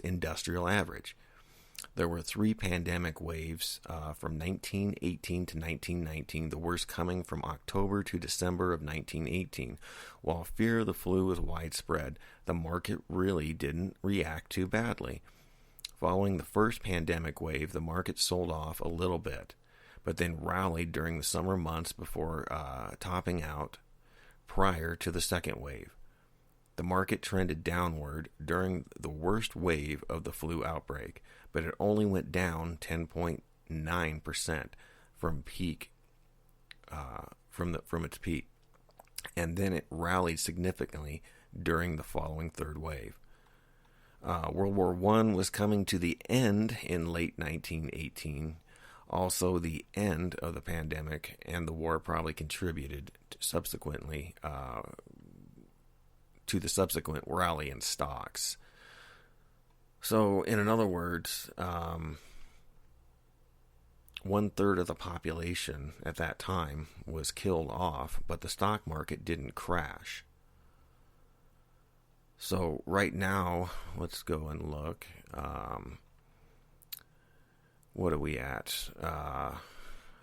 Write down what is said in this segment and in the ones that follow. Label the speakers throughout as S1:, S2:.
S1: industrial average. There were three pandemic waves from 1918 to 1919, the worst coming from October to December of 1918. While fear of the flu was widespread, the market really didn't react too badly. Following the first pandemic wave, the market sold off a little bit, but then rallied during the summer months before topping out prior to the second wave. The market trended downward during the worst wave of the flu outbreak, but it only went down 10.9% from its peak, and then it rallied significantly during the following third wave. World War I was coming to the end in late 1918. Also, the end of the pandemic and the war probably contributed subsequently to the subsequent rally in stocks. So, in other words, 1/3 of the population at that time was killed off, but the stock market didn't crash. So, right now, let's go and look. What are we at? I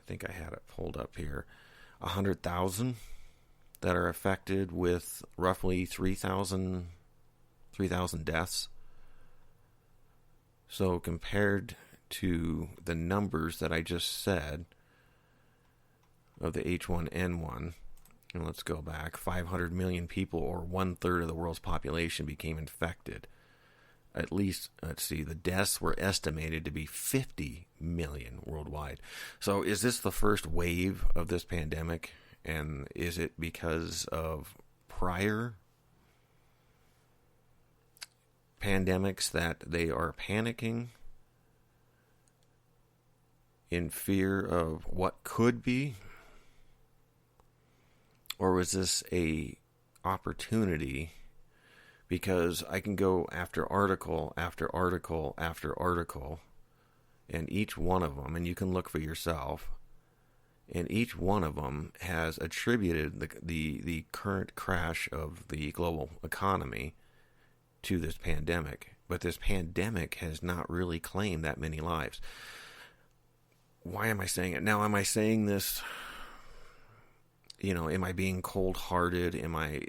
S1: think I had it pulled up here. 100,000 that are affected, with roughly 3,000 deaths. So compared to the numbers that I just said of the H1N1, and let's go back, 500 million people, or 1/3 of the world's population, became infected. At least, let's see, the deaths were estimated to be 50 million worldwide. So is this the first wave of this pandemic? And is it because of prior pandemics that they are panicking in fear of what could be? Or was this a opportunity? Because I can go after article after article after article, and each one of them, and you can look for yourself, and each one of them has attributed the current crash of the global economy to this pandemic. But this pandemic has not really claimed that many lives. Why am I saying it? Now, am I saying this, am I being cold-hearted?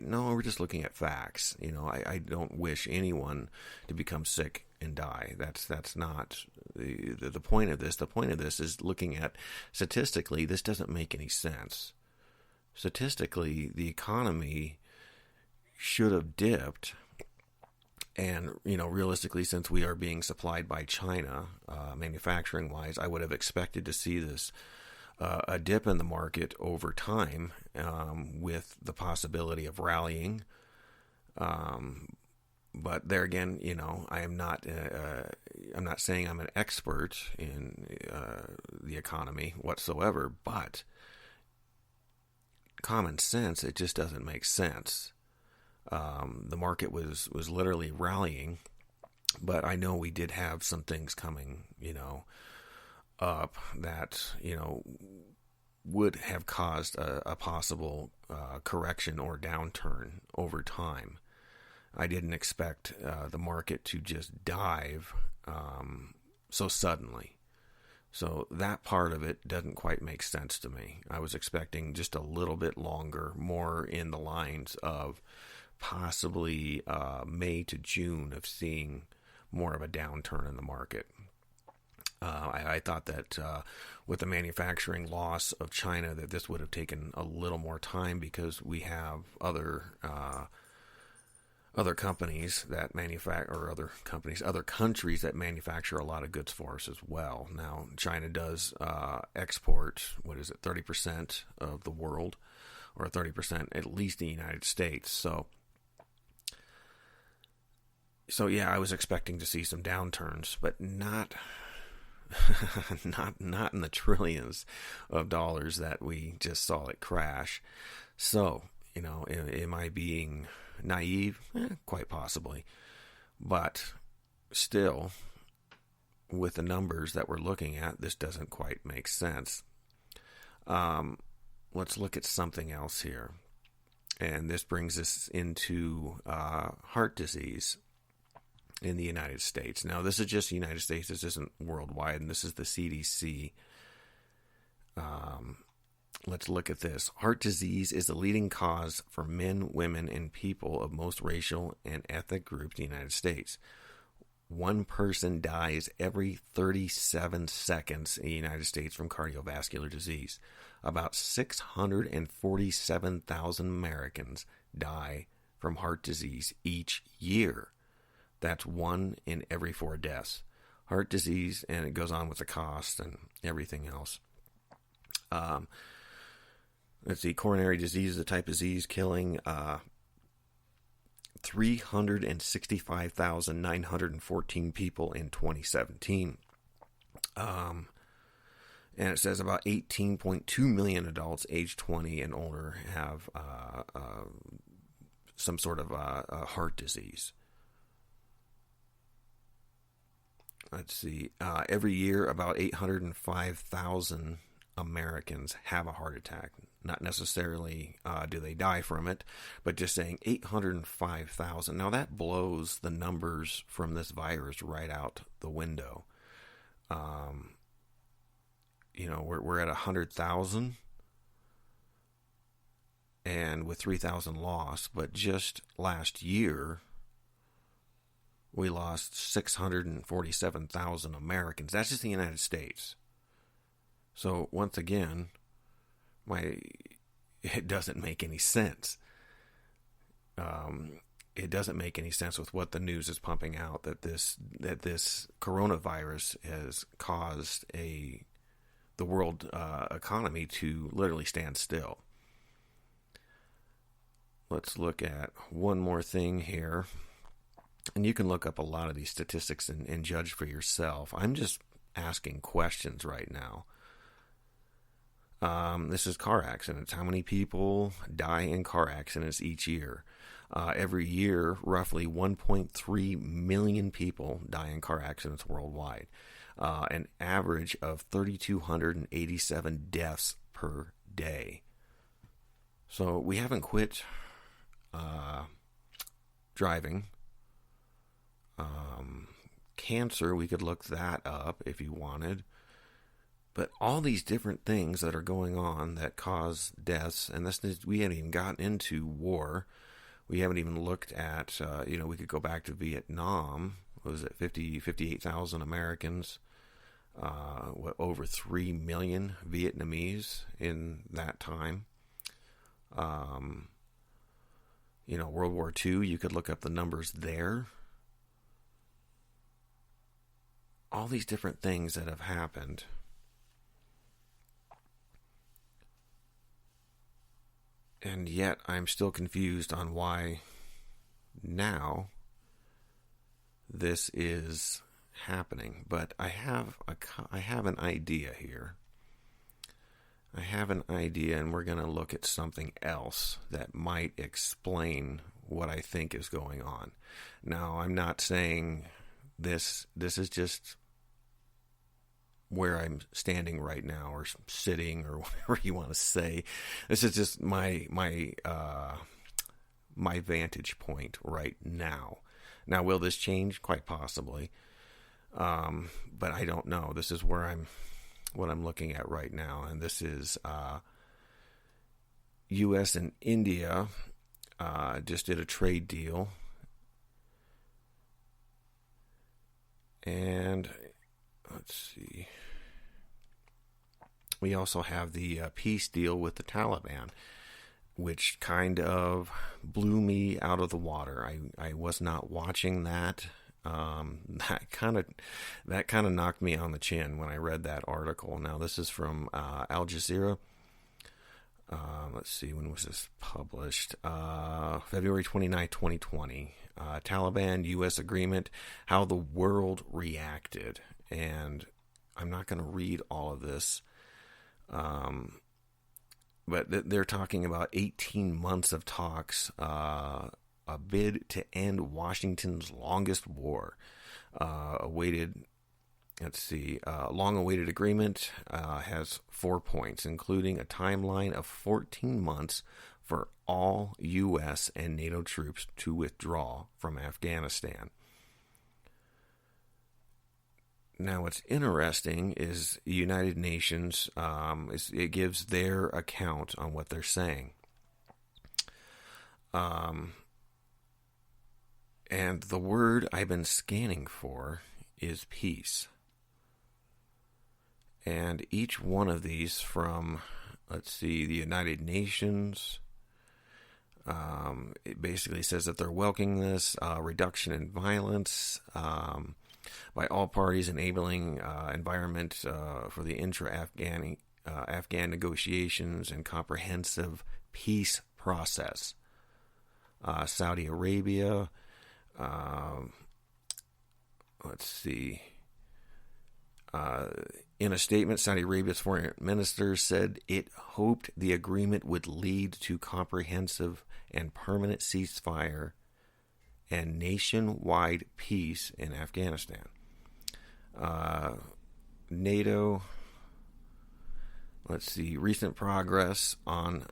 S1: No, we're just looking at facts. I don't wish anyone to become sick and die. That's not the point of this. The point of this is looking at, statistically, this doesn't make any sense. Statistically, the economy should have dipped, and realistically, since we are being supplied by China, manufacturing wise, I would have expected to see this a dip in the market over time, with the possibility of rallying. But there again, I'm not saying I'm an expert in the economy whatsoever, but common sense, it just doesn't make sense. The market was literally rallying, but I know we did have some things coming, up that, would have caused a possible correction or downturn over time. I didn't expect the market to just dive so suddenly. So that part of it doesn't quite make sense to me. I was expecting just a little bit longer, more in the lines of possibly May to June of seeing more of a downturn in the market. I thought that with the manufacturing loss of China, that this would have taken a little more time, because we have other companies that other countries that manufacture a lot of goods for us as well. Now, China does export, 30% of the world, or 30% at least in the United States. So yeah, I was expecting to see some downturns, but not not in the trillions of dollars that we just saw it crash. So, am I being naive? Quite possibly. But still, with the numbers that we're looking at, this doesn't quite make sense. Let's look at something else here. And this brings us into heart disease. in the United States. Now, this is just the United States. This isn't worldwide, and this is the CDC. Let's look at this. Heart disease is the leading cause for men, women, and people of most racial and ethnic groups in the United States. One person dies every 37 seconds in the United States from cardiovascular disease. About 647,000 Americans die from heart disease each year. That's 1 in every 4 deaths. Heart disease, and it goes on with the cost and everything else. Let's see, coronary disease is a type of disease killing 365,914 people in 2017. And it says about 18.2 million adults aged 20 and older have some sort of heart disease. Let's see, every year about 805,000 Americans have a heart attack. Not necessarily do they die from it, but just saying 805,000. Now that blows the numbers from this virus right out the window. We're at 100,000, and with 3,000 lost. But just last year, we lost 647,000 Americans. That's just the United States. So once again, it doesn't make any sense. It doesn't make any sense with what the news is pumping out, that this coronavirus has caused the world economy to literally stand still. Let's look at one more thing here. And you can look up a lot of these statistics and judge for yourself. I'm just asking questions right now. This is car accidents. How many people die in car accidents each year? Every year, roughly 1.3 million people die in car accidents worldwide. An average of 3,287 deaths per day. So we haven't quit driving. Cancer, we could look that up if you wanted. But all these different things that are going on that cause deaths, and we haven't even gotten into war. We haven't even looked at, we could go back to Vietnam. What was it, 58,000 Americans, over 3 million Vietnamese in that time. World War II, you could look up the numbers there. All these different things that have happened. And yet I'm still confused on why now this is happening. But I have an idea here. I have an idea, and we're going to look at something else that might explain what I think is going on. Now, I'm not saying this is just where I'm standing right now, or sitting, or whatever you want to say. This is just my vantage point right now. Now, will this change? Quite possibly, but I don't know. This is what I'm looking at right now, and this is U.S. and India just did a trade deal, and let's see. We also have the peace deal with the Taliban, which kind of blew me out of the water. I was not watching that. That kind of knocked me on the chin when I read that article. Now, this is from Al Jazeera. Let's see, when was this published? February 29, 2020. Taliban U.S. agreement, how the world reacted. And I'm not going to read all of this. But they're talking about 18 months of talks, a bid to end Washington's longest war, long-awaited agreement, has 4 points, including a timeline of 14 months for all U.S. and NATO troops to withdraw from Afghanistan. Now, what's interesting is the United Nations, it gives their account on what they're saying. And the word I've been scanning for is peace. And each one of these from, the United Nations, it basically says that they're welcoming this reduction in violence by all parties, enabling environment for the intra-Afghan Afghan negotiations and comprehensive peace process. Saudi Arabia, in a statement, Saudi Arabia's foreign minister said it hoped the agreement would lead to comprehensive and permanent ceasefire and nationwide peace in Afghanistan. NATO, recent progress on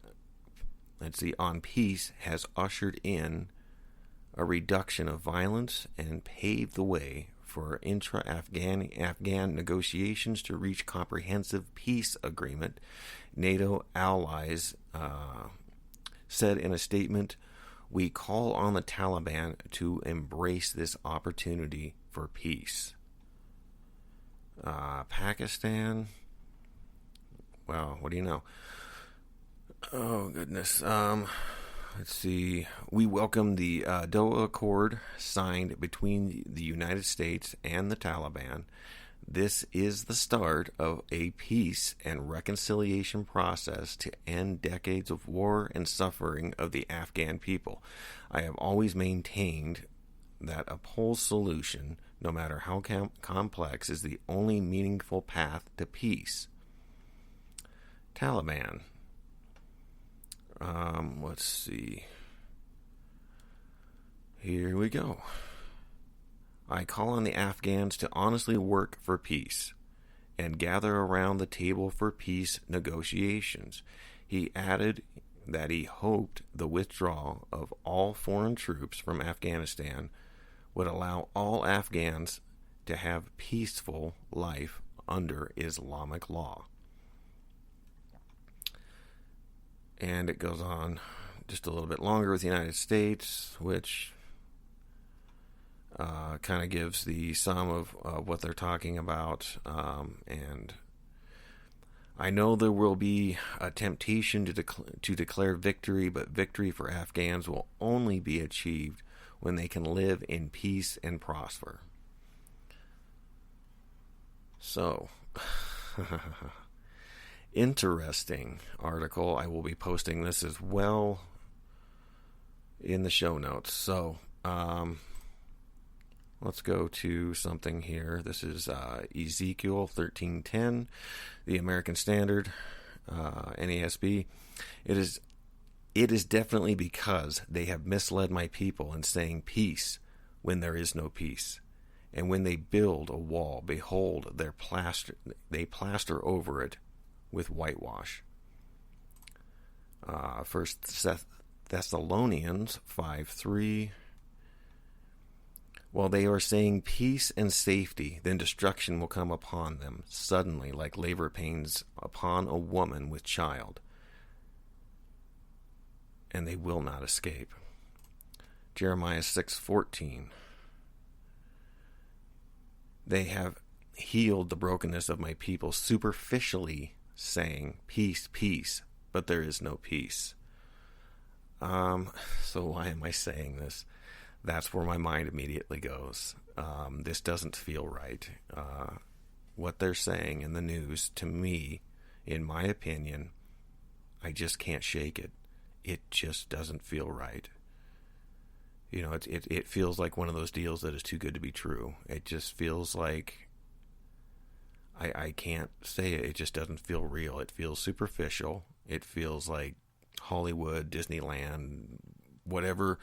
S1: peace has ushered in a reduction of violence and paved the way for intra-Afghan negotiations to reach comprehensive peace agreement. NATO allies said in a statement, "We call on the Taliban to embrace this opportunity for peace." Pakistan, well, what do you know? Oh, goodness. We welcome the Doha Accord signed between the United States and the Taliban. This is the start of a peace and reconciliation process to end decades of war and suffering of the Afghan people. I have always maintained that a peaceful solution, no matter how complex, is the only meaningful path to peace. Taliban. Here we go. I call on the Afghans to honestly work for peace and gather around the table for peace negotiations. He added that he hoped the withdrawal of all foreign troops from Afghanistan would allow all Afghans to have peaceful life under Islamic law. And it goes on just a little bit longer with the United States, which kind of gives the sum of what they're talking about. And I know there will be a temptation to declare victory, but victory for Afghans will only be achieved when they can live in peace and prosper. So... interesting article. I will be posting this as well in the show notes. So let's go to something here. This is Ezekiel 13:10, the American Standard, NASB. It is definitely because they have misled my people in saying peace when there is no peace. And when they build a wall, behold, they plaster over it with whitewash. 1 Thessalonians 5:3. While they are saying peace and safety, then destruction will come upon them suddenly, like labor pains upon a woman with child, and they will not escape. Jeremiah 6:14. They have healed the brokenness of my people superficially, saying peace, peace, but there is no peace. So why am I saying this? That's where my mind immediately goes. This doesn't feel right. What they're saying in the news, to me, in my opinion, I just can't shake it. It just doesn't feel right. You know, it feels like one of those deals that is too good to be true. It just feels like I can't say it. It just doesn't feel real. It feels superficial. It feels like Hollywood, Disneyland, whatever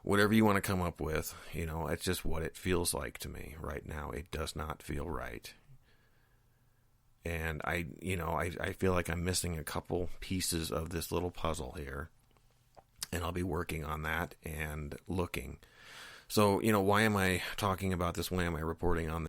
S1: you want to come up with. You know, it's just what it feels like to me right now. It does not feel right. And I feel like I'm missing a couple pieces of this little puzzle here. And I'll be working on that and looking. So, why am I talking about this? Why am I reporting on